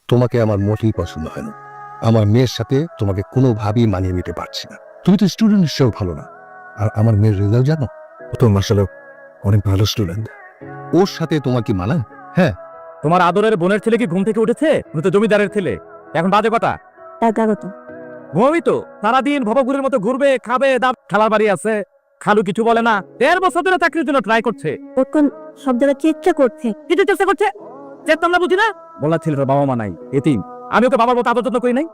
তোমাকে আমার মোটেই পছন্দ হয় না। আমার মেয়ের সাথে তোমাকে কোনোভাবেই মানিয়ে নিতে পারছি না। তুমি তো স্টুডেন্ট হিসেবেও ভালো না। আর আমার মেয়ের রেজাল্ট জানো? ও তো মাশাআল্লাহ অনেক ভালো স্টুডেন্ট। ওর সাথে তোমার কি মানায়? হ্যাঁ, তোমার আদরের বোনের ছেলে কি ঘুম থেকে উঠেছে? উনি তো জমিদারের ছেলে। এখন বাজে কটা? 11টা। ঘুমাবি তো? সারাদিন ভবঘুরের মতো ঘুরবে, খাবে, দাম। খালার বাড়ি আছে, খালু কিছু বলে না। 1.5 বছর ধরে চাকরির জন্য ট্রাই করছে। ওরকম সব জায়গায় চেষ্টা করছে। কিছু চেষ্টা করছে, চেষ্টা আমরা বুঝি না। বলা ছেলেটার বাবা মা নাই, এতিম। আমি ওকে বাবার মতো আদর যত্ন করি নাই।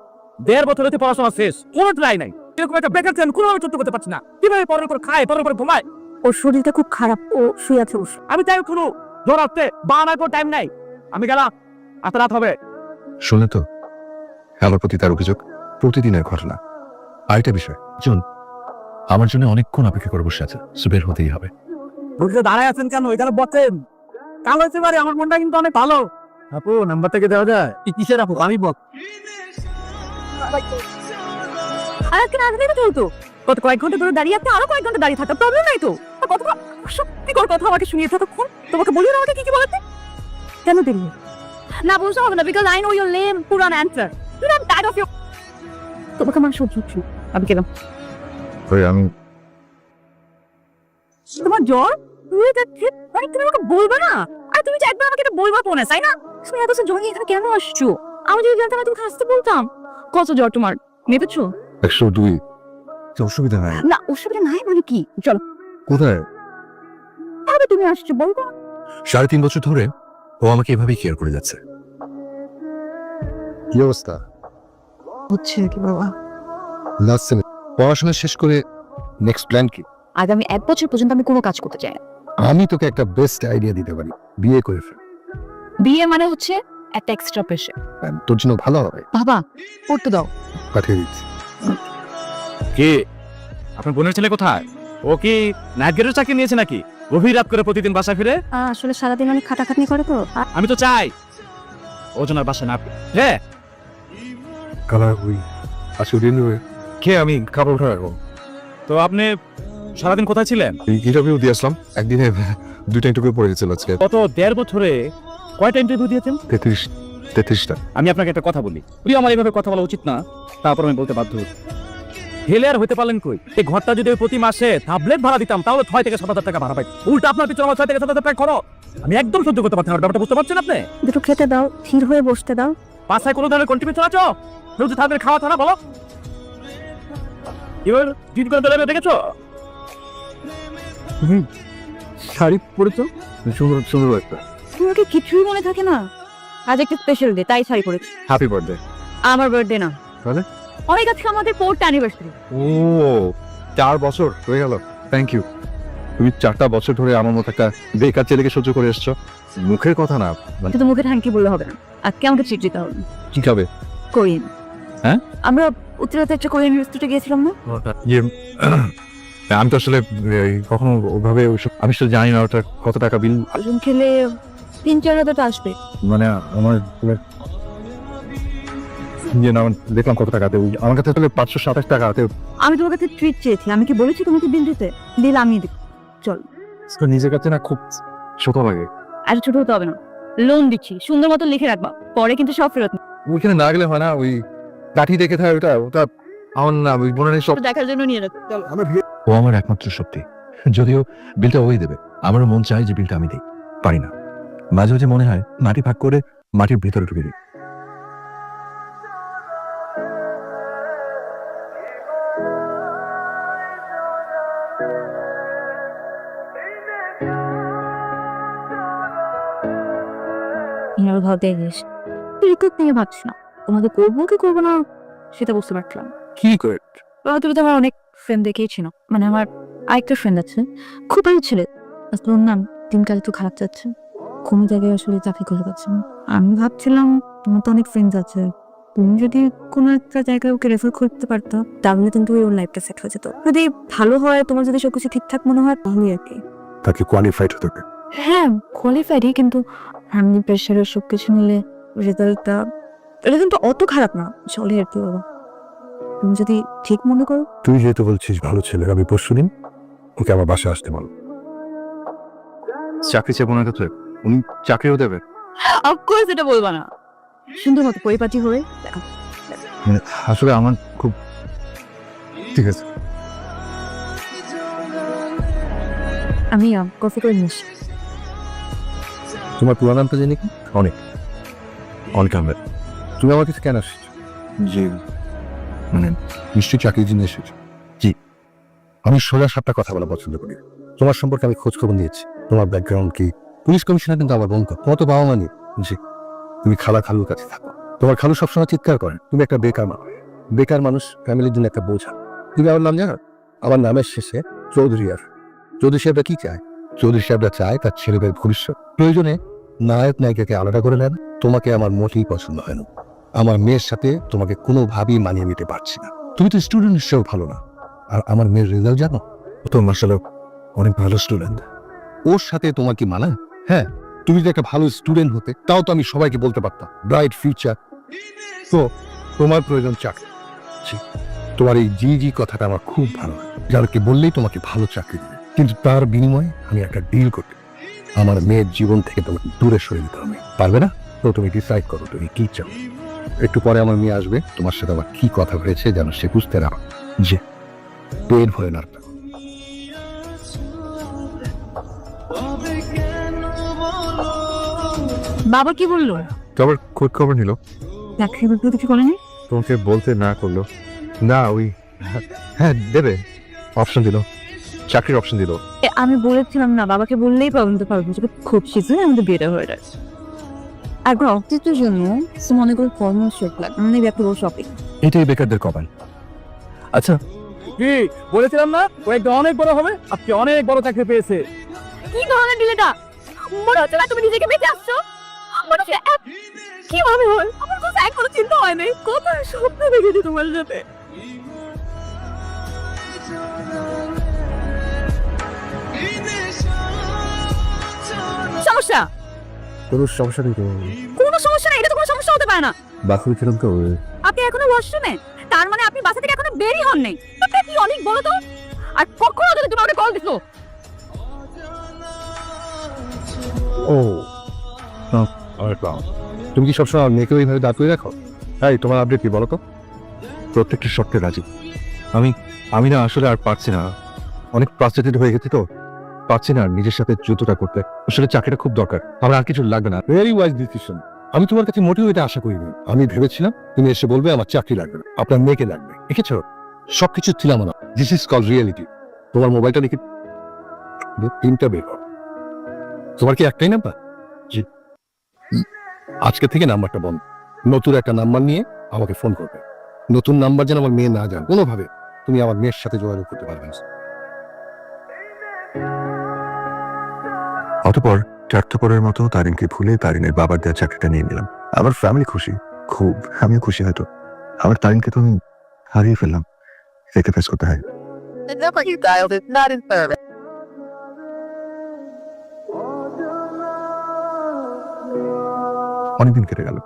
1.5 বছর হতে পড়াশোনা শেষ, কোনো ট্রাই নাই। এরকম একটা বেকার ছেলে কোনোভাবে চুক্তি করতে পারছি না। কিভাবে পরের উপর খায়, পরের উপর ঘুমায়। ওর শরীরটা খুব খারাপ, ও শুয়ে আছে বসে। আমি তাই শুরু জ্বর আসতে বানার কোনো টাইম নাই। আমি গেলাম, আজ রাত হবে। শুনে তো আমার প্রতি তার অভিযোগ প্রতিদিনের ঘটনা। আরেকটা বিষয়, জুন আমার জন্য অনেকক্ষণ অপেক্ষা করে বসে আছে, সো বের হতেই হবে। বুঝতে দাঁড়ায় আছেন কেন? এখানে বসেন। কাল হয়েছে পারে, আমার মনটা কিন্তু অনেক ভালো। আপু নাম্বার থেকে দেওয়া যায়? কিসের আপু? আমি বল। আর আজকে না আসলে তো চলতো। কত কয়েক ঘন্টা ধরে দাঁড়িয়ে আছে, আরো কয়েক ঘন্টা দাঁড়িয়ে থাকা প্রবলেম নাই তো। আর কত সত্যিকর কথা আমাকে শুনিয়ে থাকো। তোমাকে বলিও না আমাকে কি কি বলতে? কেন দিলি না? বলতে হবে না, because I know your name পুরান answer. You not tired of you. তোমাকে আমার সহ্য হচ্ছে না। আমি গেলাম। আমি তোমার জ্বর হয়ে যাচ্ছে, মানে তুমি আমাকে বলবে না? আর তুমি যে একবার আমাকে এটা বলবা ফোনে, তাই না? তুমি এত জ্বর নিয়ে এখানে কেন আসছো? আমি যদি জানতাম তুমি আসতে বলতাম। কত জ্বর তোমার? মেপেছো? 102। অসুবিধা নাই। না, অসুবিধা নাই মানে কি? চলো। কোথায়? আরে তুমি আসছো বলবো। 3.5 বছর ধরে ও আমাকে এভাবেই কেয়ার করে যাচ্ছে। কি অবস্থা? হচ্ছে কি বাবা? লাস্ট সেমিস্টার পড়াশোনা শেষ করে নেক্সট প্ল্যান কি? আগামী 1 বছর পর্যন্ত আমি কোনো কাজ করতে চাই না। আমি তোকে একটা বেস্ট আইডিয়া দিতে পারি, বিয়ে করে ফেল। বিয়ে মানে হচ্ছে একটা এক্সট্রা প্রেশার। তোর জন্য ভালো হবে। বাবা পড়তে দাও। পাঠিয়ে দিচ্ছি। কি আপনার বোনের ছেলে কোথায়? ও কি নাইট গেটের চাকরি নিয়েছে নাকি? গভীর রাত করে প্রতিদিন বাসা ফিরে? আসলে সারাদিন অনেক খাটাখাটনি করে তো। আমি তো চাই ও যেন আর বাসা না ফিরে। হ্যাঁ, কালার হুই আজকে দিন খেয়ে আমি খাবার উঠে রাখবো। তো আপনি সারাদিন কোথায় ছিলেন? ইন্টারভিউ দিয়ে আসলাম, একদিনে 2টা ইন্টারভিউ পড়ে গেছিল আজকে। গত 1.5 বছরে কয়টা ইন্টারভিউ দিয়েছেন? 33টা। আমি আপনাকে একটা কথা বলি, প্রিয়, আমার এইভাবে কথা বলা উচিত না, তারপর আমি বলতে বাধ্য হচ্ছি। হেলে আর হইতে পারলেন কই? এই ঘরটা যদি প্রতি মাসে ট্যাবলেট ভাড়া দিতাম তাহলে 6 থেকে 7 হাজার টাকা ভাড়া পাই। উল্টা আপনার পিছনে আমার 6 থেকে 7 হাজার টাকা খরচ। আমি একদম সহ্য করতে পারছি না। ব্যাপারটা বুঝতে পারছেন আপনি? দুটো খেতে দাও, স্থির হয়ে বসতে দাও। বাসায় কোনো ধরনের কন্ট্রিবিউশন আছে? রোজ তাদের খাওয়া থানা বলো। এবার দিন করে বেলা দেখেছো? শাড়ি পরেছো? সুন্দর সুন্দর একটা। তোমাকে কিছুই মনে থাকে না? আজ একটা স্পেশাল ডে, তাই শাড়ি পরেছি। Happy birthday. আমার বার্থডে না, তাহলে? অনেক আজকে আমাদের 4th অ্যানিভার্সারি। ও 4 বছর হয়ে গেল। Thank you. তুমি 4টা বছর ধরে আমার মতো একটা বেকার ছেলেকে সহ্য করে এসছো। মুখের কথা না, মানে কিন্তু মুখে থ্যাংক ইউ বললে হবে না, আজকে আমাকে ট্রিট দিতে হবে। কি খাবে? কোরিয়ান। হ্যাঁ? আমরা উত্তরাতে একটা কোরিয়ান রেস্টুরেন্টে গিয়েছিলাম না? ইয়ে আমি তো আসলে কখনো ওভাবে ওইসব আমি আসলে জানি না ওটা কত টাকা বিল। একজন খেলে 3-4 হাজার টাকা আসবে। মানে আমার ইয়ে না দেখলাম কত টাকাতে, আমার কাছে তাহলে 527 টাকাতে। আমি তোমার কাছে ট্রিট চেয়েছি, আমি কি বলেছি তোমাকে বিল দিতে? বিল আমি দিব। চল। নিজের কাছে না খুব ছোট লাগে। আর ছোট হতে হবে না, লোন দিচ্ছি, সুন্দর মতো লিখে রাখবা, পরে কিন্তু সব ফেরত নেবে। ওইখানে না গেলে হয় না, ওই কাঠি দেখে থাকে ওটা ওটা আমার না, ওই বোনের সব দেখার জন্য নিয়ে রাখ। চল। ও আমার একমাত্র শক্তি, যদিও বিলটা ওই দেবে। আমারও মন চায় যে বিলটা আমি দিই, পারি না। মাঝে মাঝে মনে হয় মাটি ভাগ করে মাটির ভিতরে ঢুকে দিই। এভাবে ভাবতে গিয়েছ রিকোয়েস্ট নিয়ে ভাবছি না, তোমাকে করবো কি করবো না সেটা বুঝতে পারছিলাম। কি করে? তুমি তো আমার অনেক ফ্রেন্ড দেখেইছিল, মানে আমার আরেকটা ফ্রেন্ড আছে, খুব ভালো ছেলে। আসলে ওর নাম দিনকাল একটু খারাপ যাচ্ছে, কোনো জায়গায় আসলে চাকরি করে পাচ্ছে না। আমি ভাবছিলাম তোমার তো অনেক ফ্রেন্ডস আছে, তুমি যদি কোনো একটা জায়গায় ওকে রেফার করতে পারতো তাহলে কিন্তু ওর লাইফটা সেট হয়ে যেত। যদি ভালো হয়, তোমার যদি সবকিছু ঠিকঠাক মনে হয় তাহলে আর কি। তাকে কোয়ালিফাইড হতে হবে। হ্যাঁ কোয়ালিফাইডই, কিন্তু ফ্যামিলি প্রেশারের সবকিছু মিলে রেজাল্টটা এটা কিন্তু অত খারাপ না, চলে আর কি বাবা। তুমি যদি ঠিক মনে করো। তুই যেহেতু বলছিস ভালো ছেলে, আমি পরশু দিন ওকে আমার বাসায় আসতে বল। চাকরি চাইবো না তো, উনি চাকরিও দেবে। অফকোর্স এটা বলবা না, সুন্দর মতো পরিপাটি হয়ে দেখো। আসলে আমার খুব ঠিক আছে। আমি কফি করে নিস। তোমার পুরো নামটা জানি কি? অনেক অনেক আহমেদ। তুমি আমার কাছে কেন এসেছো? জি মানে নিশ্চয়ই চাকরির জন্য এসেছো। জি, আমি সোজা সাপটা কথা বলা পছন্দ করি। তোমার সম্পর্কে আমি খোঁজ খবর নিয়েছি। তোমার ব্যাকগ্রাউন্ড কি? পুলিশ কমিশনার কিন্তু আমার বন্ধু। তোমার তো বাবা মা নেই। জি, তুমি খালুর কাছে থাকো। তোমার খালু সবসময় চিৎকার করেন তুমি একটা বেকার মানুষ। বেকার মানুষ ফ্যামিলির জন্য একটা বোঝা। তুমি আমার নাম জানো? আমার নামের শেষে চৌধুরী। আর চৌধুরী সাহেবরা কি চায়? চৌধুরী সাহেবরা চায় তার ছেলেদের ভবিষ্যৎ। প্রয়োজনে নায়ক নায়িকাকে আলাদা করে নেন। তোমাকে আমার মোটেই পছন্দ হয় না। আমার মেয়ের সাথে তোমাকে কোনোভাবেই মানিয়ে নিতে পারছি না। তুমি তো স্টুডেন্ট হিসেবেও ভালো না। আর আমার মেয়ের রেজাল্ট জানো? ও তো মাশাআল্লাহ অনেক ভালো স্টুডেন্ট। ওর সাথে তোমার কি মানায়? হ্যাঁ, তুমি যদি একটা ভালো স্টুডেন্ট হতে তাও তো আমি সবাইকে বলতে পারতাম ব্রাইট ফিউচার। তো তোমার প্রয়োজন চাকরি। জি, তোমার এই জি কথাটা আমার খুব ভালো লাগে। যাদেরকে বললেই তোমাকে ভালো চাকরি দেবে, কিন্তু তার বিনিময়ে আমি একটা ডিল করতে, আমার মেয়ের জীবন থেকে তোমাকে দূরে সরে দিতে হবে। পারবে না? তো তুমি ডিসাইড করো তুমি কি চাও। একটু পরে আমার মেয়ে আসবে, তোমার সাথে আমার কি কথা হয়েছে যেন সে বুঝতে না পারে। যে পেন হয়ে না। বাবা কি বললো? আবার খোঁজ খবর নিল, চাকরি বাকরি কিছু করেনি? তোমাকে বলতে না করলো। না ওই হ্যাঁ দেবে, অপশন দিল, চাকরির অপশন দিল। আমি বলেছিলাম না বাবাকে বললেই প্রবলেম তো পারবো, খুব শীঘ্রই আমাদের বিয়েটা হয়ে যায়। আর অতীতের জন্য মনে করে ফর্মাল শর্ট লাগে, মানে একটা বড় শপিং। এটাই বেকারদের কপাল। আচ্ছা, কি বলেছিলাম না ও একদম অনেক বড় হবে, আপনি অনেক বড় চাকরি পেয়েছে। কি ধরনের ডিলেটা? মনে হচ্ছে না তুমি নিজেকে বেঁচে আসছো। মনে হচ্ছে কিভাবে হয় আমার কাছে এখনো চিন্তা হয় নাই। কত স্বপ্ন দেখেছি তোমার সাথে। সমস্যা? কোনো সমস্যা নেই তো, কোনো সমস্যা নাই, এটা তো কোনো সমস্যা হতে পারে না। বাথরুমে ছিলাম তো। আপনি এখনো ওয়াশরুমে? তার মানে আপনি বাসা থেকে এখনো বেরই হন নাই। আপনি কি অনেক বলো তো। আর কখনো যদি তুমি আমাকে কল দিছো? ও তুমি কি সবসময় আমার মেয়েকে ওইভাবে দাঁড় করে রাখো? হ্যাঁ, তোমার আপডেট কি বলো তো? প্রত্যেকটা শর্তে রাজি। আমি না আসলে আর পারছি না, অনেক ফ্রাস্ট্রেটেড হয়ে গেছি তো, পারছি না নিজের সাথে যুদ্ধটা করতে। আসলে চাকরিটা খুব দরকার, আমার আর কিছু লাগবে না। Very wise decision. আমি তোমার কাছে মোটেও এটা আশা করিনি। আমি ভেবেছিলাম তুমি এসে বলবে আমার চাকরি লাগবে না, আপনার মেয়েকে লাগবে। দেখেছো, সবকিছু ছিলাম না। This is call reality. তোমার মোবাইলটা দেখি, তিনটা বের করো। তোমার কি একটাই নাম্বার? জি। আজকে থেকে নাম্বারটা বন্ধ। নতুন একটা নাম্বার নিয়ে আমাকে ফোন করবে। নতুন নাম্বার যেন আমার মেয়ে না জানে কোনোভাবে। তুমি আমার মেয়ের সাথে যোগাযোগ করতে পারবে না। অতঃপর স্বার্থপরের মতো তারিনকে ভুলে তারিনের বাবার দেওয়া চাকরিটা নিয়ে নিলাম। আমার ফ্যামিলি খুশি, খুব, আমিও খুশি। হয়তো আমার তারিনকে তো আমি হারিয়ে ফেললাম, একে ফেস করতে হয়। The number you dialed is not in service. অনেকদিন কেটে গেল,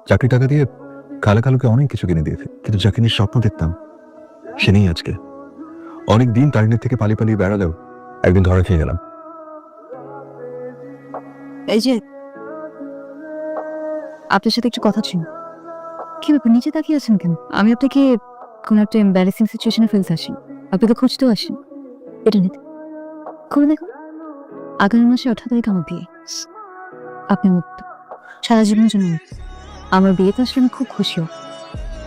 চাকরি টাকা দিয়ে খালাকে অনেক কিছু কিনে দিয়েছে, কিন্তু যাকে নিয়ে স্বপ্ন দেখতাম সে নেই আজকে। অনেক দিন তারিনের থেকে পালিয়ে বেড়ালেও একদিন ধরা খেয়ে গেলাম। এই যে আপনার সাথে একটু কথা ছিল। কি ব্যাপার, নিচে তাকিয়ে আছেন কেন? আমি আপনাকে কোন একটা এম্বারেসিং সিচুয়েশনে ফেলতে আসি, আপনাকে খুঁজতেও আসি। এটা নিতে খুলে দেখুন, আগামী মাসে 18 তারিখ আমার বিয়ে। আপনি মুক্ত, সারা জীবনের জন্য মুক্ত। আমার বিয়েতে আসলে আমি খুব খুশি হব,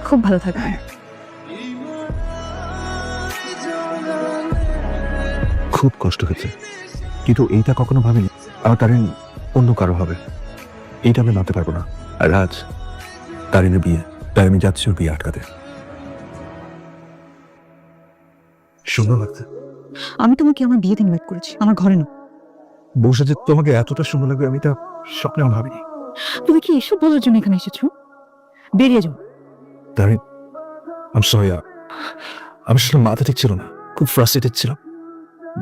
খুব ভালো থাকবেন। খুব কষ্ট হয়েছে, কিন্তু এইটা কখনো ভাবিনি আমার তারিন অন্য কারো হবে। এইটা আমি মানতে পারবো না। আর আজ তারিনের বিয়ে, তাই আমি যাচ্ছি ওর বিয়ে আটকাতে। সুন্দর লাগছে। আমি তোমাকে আমার বিয়েতে ইনভাইট করেছি, আমার ঘরে না। বসে যে তোমাকে এতটা সুন্দর লাগবে আমি তা স্বপ্নেও ভাবিনি। তুমি কি এসব বলার জন্য এখানে এসেছো? বেরিয়ে যাও। তারিন, আমি সরি। আমি আসলে মাথা ঠিক ছিল না, খুব ফ্রাস্ট্রেটেড ছিলাম।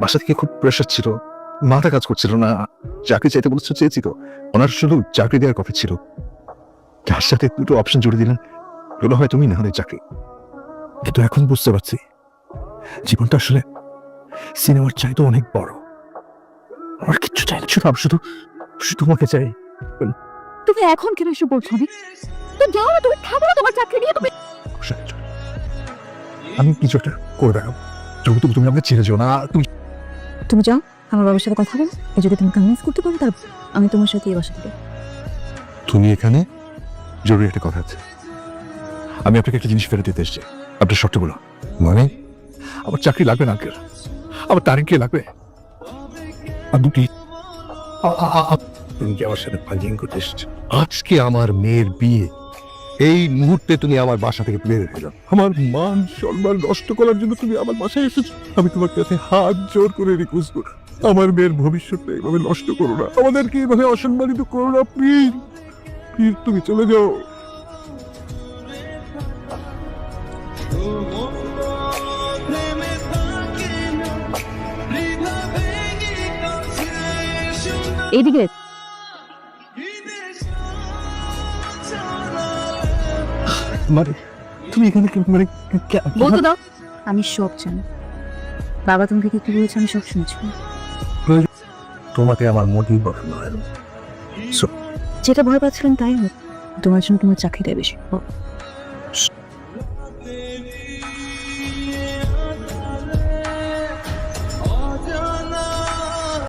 বাসা থেকে খুব প্রেশার ছিল, মাথা কাজ করছিল না। চাকরি চাইতে বলতে চেয়েছি তো, ওনার শুধু চাকরি দেওয়ার কথা ছিল। তার সাথে দুটো অপশন জুড়ে দিলেন, এগুলো হয় তুমি না হলে চাকরি। কিন্তু এখন বুঝতে পারছি জীবনটা আসলে সিনেমার চাইতে অনেক বড়। আমার কিচ্ছু চাই না, শুধু তোমাকে চাই। তুমি এখন কেন এসব বলছো? তো যাও না, তুমি থামো না, তোমার চাকরি নিয়ে তুমি। আমি কিছু একটা করে দেখাবো। তুমি তুমি আমাকে ছেড়ে যেও না। তুমি যাও, আমার বাবার সাথে কথা বলো, এই যদি তুমি কনভিন্স করতে পারো তার আমি তোমার সাথে এই বাসা থেকে। তুমি এখানে জরুরি একটা কথা আছে। আমি আপনাকে একটা জিনিস ফেরত দিতে এসেছি। আপনার শর্তগুলো মানে আমার চাকরি লাগবে না আঙ্কেল, আমার তারিখকে লাগবে। আপনি কি তুমি কি আমার সাথে ফাইজিং করতে এসেছো? আজকে আমার মেয়ের বিয়ে, এই মুহূর্তে তুমি আমার বাসা থেকে বের হয়ে যাও। আমার মান সম্মান নষ্ট করার জন্য তুমি আমার বাসায় এসেছো? আমি তোমার কাছে হাত জোর করে রিকোয়েস্ট করি, আমার মেয়ের ভবিষ্যৎটা এইভাবে নষ্ট করো না, আমাদেরকে এইভাবে অসম্মানিত করো না, প্লিজ প্লিজ তুমি চলে যাও। এইদিকে মানে তুমি এখানে মানে বলতে দাও, আমি সব জানি। বাবা তোমাকে কি কি বলেছে আমি সব শুনছি। তোমাকে আমার মোটেই পছন্দ হয় না। যেটা ভয় পাচ্ছিলেন তাই হোক, তোমার জন্য তোমার চাকরিটাই বেশি।